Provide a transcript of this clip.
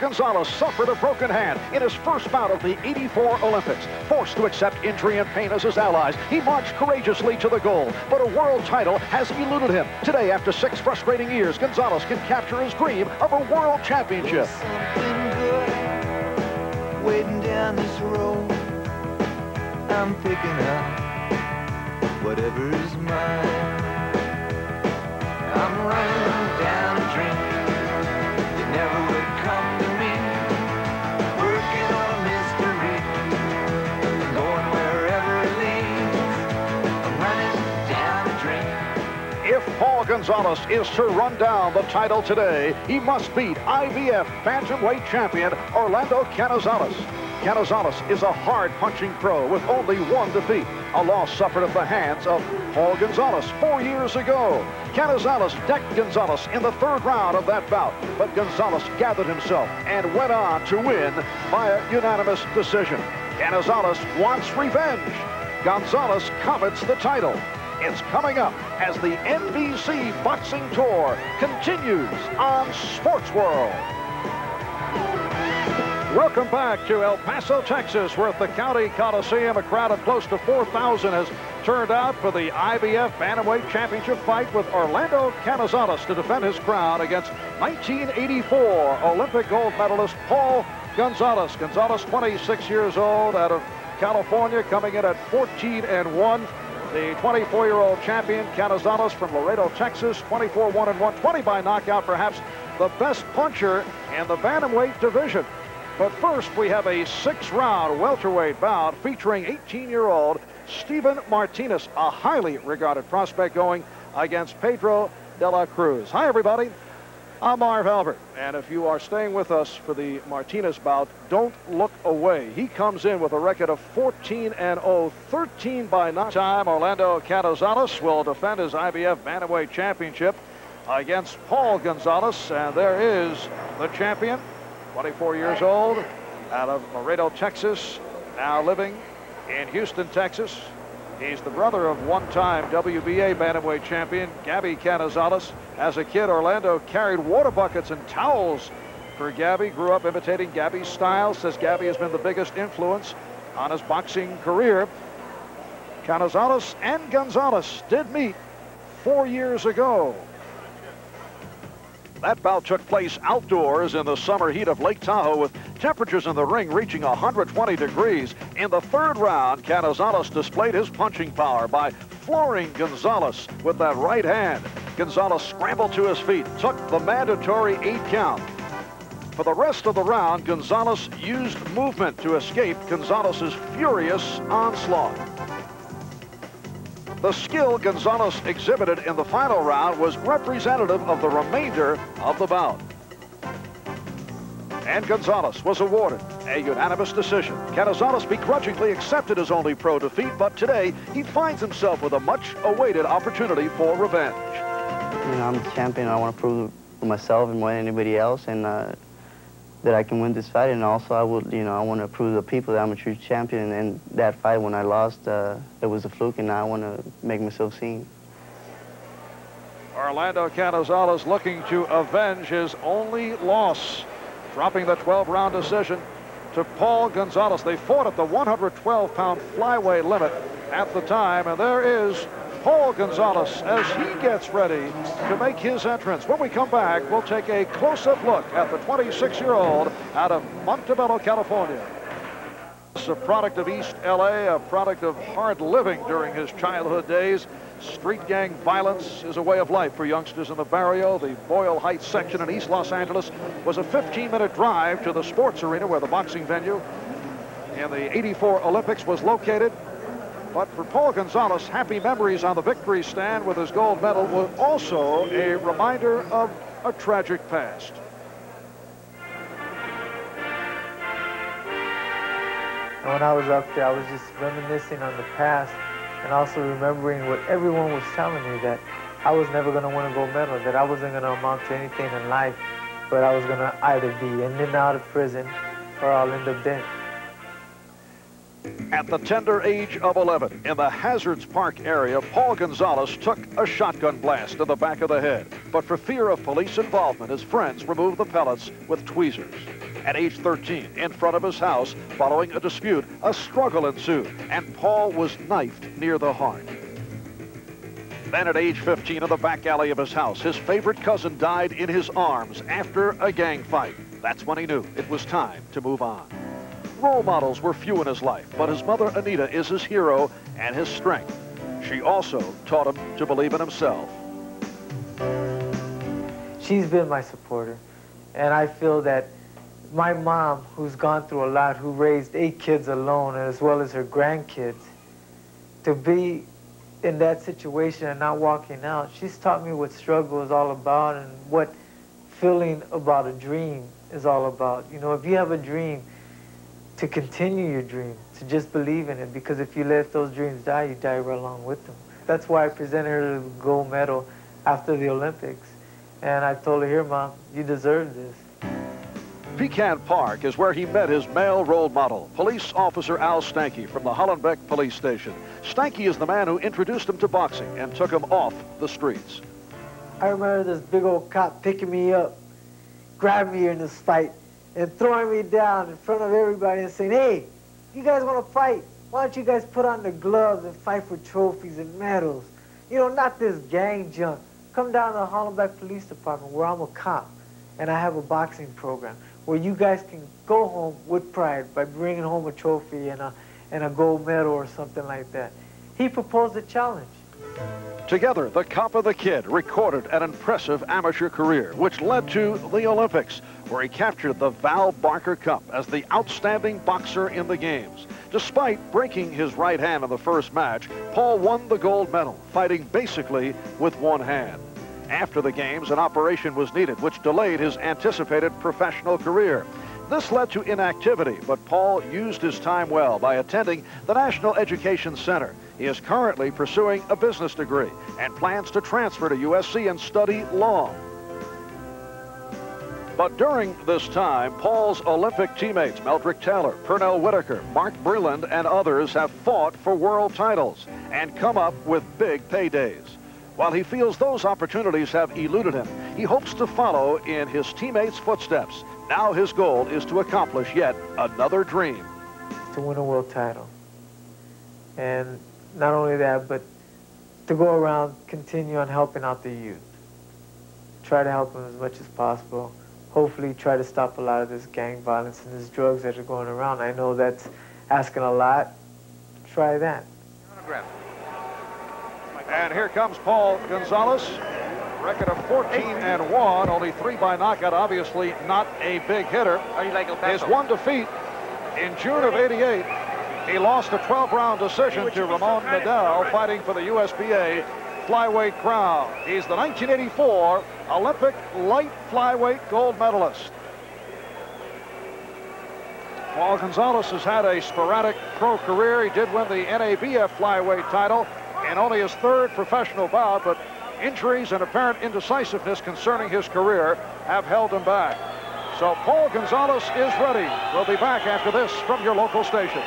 Gonzales suffered a broken hand in his first bout of the '84 Olympics. Forced to accept injury and pain as his allies, he marched courageously to the goal, but a world title has eluded him. Today, after 6 frustrating years, Gonzales can capture his dream of a world championship. Something good waiting down this road. I'm picking up whatever is mine. I'm running down a dream that never would come to me. Working on a mystery, going wherever it leads. I'm running down a dream. If Paul Gonzales is to run down the title today, he must beat IBF bantamweight champion Orlando Canizales. Canizales is a hard-punching pro with only 1 defeat, a loss suffered at the hands of Paul Gonzales 4 years ago. Canizales decked Gonzales in the 3rd round of that bout, but Gonzales gathered himself and went on to win by a unanimous decision. Canizales wants revenge. Gonzales covets the title. It's coming up as the NBC Boxing Tour continues on Sports World. Welcome back to El Paso, Texas, where at the County Coliseum, a crowd of close to 4,000 has turned out for the IBF Bantamweight Championship fight with Orlando Canizales to defend his crown against 1984 Olympic gold medalist Paul Gonzales. Gonzales, 26 years old, out of California, coming in at 14-1. The 24-year-old champion, Canizales from Laredo, Texas, 24-1-1, 20 by knockout, perhaps the best puncher in the bantamweight division. But first, we have a 6-round welterweight bout featuring 18-year-old Steven Martinez, a highly regarded prospect, going against Pedro de la Cruz. Hi, everybody. I'm Marv Albert, and if you are staying with us for the Martinez bout, don't look away. He comes in with a record of 14-0, 13 by knockout. Time, Orlando Canizales will defend his IBF Bantamweight Championship against Paul Gonzales, and there is the champion. 24 years old, out of Laredo, Texas, now living in Houston, Texas. He's the brother of one-time WBA bantamweight champion Gabby Canizales. As a kid, Orlando carried water buckets and towels for Gabby. Grew up imitating Gabby's style. Says Gabby has been the biggest influence on his boxing career. Canizales and Gonzales did meet 4 years ago. That bout took place outdoors in the summer heat of Lake Tahoe, with temperatures in the ring reaching 120 degrees. In the 3rd round, Canizales displayed his punching power by flooring Gonzales with that right hand. Gonzales scrambled to his feet, took the mandatory 8 count. For the rest of the round, Gonzales used movement to escape Gonzales' furious onslaught. The skill Gonzales exhibited in the final round was representative of the remainder of the bout. And Gonzales was awarded a unanimous decision. Canizales begrudgingly accepted his only pro defeat, but today he finds himself with a much-awaited opportunity for revenge. You know, I'm the champion. I want to prove to myself and more than anybody else, and that I can win this fight. And also, I want to prove to the people that I'm a true champion. And that fight, when I lost, it was a fluke, and now I want to make myself seen. Orlando Canizales looking to avenge his only loss, dropping the 12-round decision to Paul Gonzales. They fought at the 112-pound flyweight limit at the time, and there is Paul Gonzales as he gets ready to make his entrance. When we come back, we'll take a close-up look at the 26-year-old out of Montebello, California. It's a product of East LA, a product of hard living during his childhood days. Street gang violence is a way of life for youngsters in the barrio. The Boyle Heights section in East Los Angeles was a 15-minute drive to the sports arena where the boxing venue in the '84 Olympics was located. But for Paul Gonzales, happy memories on the victory stand with his gold medal was also a reminder of a tragic past. And when I was up there, I was just reminiscing on the past and also remembering what everyone was telling me, that I was never going to win a gold medal, that I wasn't going to amount to anything in life, but I was going to either be in and out of prison or I'll end up dead. At the tender age of 11, in the Hazards Park area, Paul Gonzales took a shotgun blast to the back of the head. but for fear of police involvement, his friends removed the pellets with tweezers. At age 13, in front of his house, following a dispute, a struggle ensued, and Paul was knifed near the heart. Then at age 15, in the back alley of his house, his favorite cousin died in his arms after a gang fight. That's when he knew it was time to move on. Role models were few in his life, but his mother, Anita, is his hero and his strength. She also taught him to believe in himself. She's been my supporter, and I feel that my mom, who's gone through a lot, who raised 8 kids alone, as well as her grandkids, to be in that situation and not walking out, she's taught me what struggle is all about and what feeling about a dream is all about. You know, if you have a dream, to continue your dream, to just believe in it, because if you let those dreams die, you die right along with them. That's why I presented her the gold medal after the Olympics. And I told her, here, Mom, you deserve this. Pecan Park is where he met his male role model, Police Officer Al Stanky from the Hollenbeck Police Station. Stanky is the man who introduced him to boxing and took him off the streets. I remember this big old cop picking me up, grabbing me in this fight, and throwing me down in front of everybody and saying, hey, you guys want to fight? Why don't you guys put on the gloves and fight for trophies and medals? You know, not this gang junk. Come down to the Hollenbeck Police Department where I'm a cop and I have a boxing program where you guys can go home with pride by bringing home a trophy and a gold medal or something like that. He proposed a challenge. Together, the Cop of the Kid recorded an impressive amateur career, which led to the Olympics, where he captured the Val Barker Cup as the outstanding boxer in the games. Despite breaking his right hand in the first match, Paul won the gold medal, fighting basically with one hand. After the games, an operation was needed, which delayed his anticipated professional career. This led to inactivity, but Paul used his time well by attending the National Education Center. He is currently pursuing a business degree and plans to transfer to USC and study law. But during this time, Paul's Olympic teammates, Meldrick Taylor, Pernell Whitaker, Mark Breland, and others have fought for world titles and come up with big paydays. While he feels those opportunities have eluded him, he hopes to follow in his teammates' footsteps. Now his goal is to accomplish yet another dream. To win a world title. And not only that, but to go around, continue on helping out the youth. Try to help them as much as possible. Hopefully try to stop a lot of this gang violence and these drugs that are going around. I know that's asking a lot. Try that. And here comes Paul Gonzales. Record of 14-1, only 3 by knockout. Obviously not a big hitter. His one defeat in June of '88. He lost a 12-round decision to Ramon Nadal, fighting for the USBA flyweight crown. He's the 1984 Olympic light flyweight gold medalist. Paul Gonzales has had a sporadic pro career. He did win the NABF flyweight title in only his 3rd professional bout, but injuries and apparent indecisiveness concerning his career have held him back. So Paul Gonzales is ready. We'll be back after this from your local station.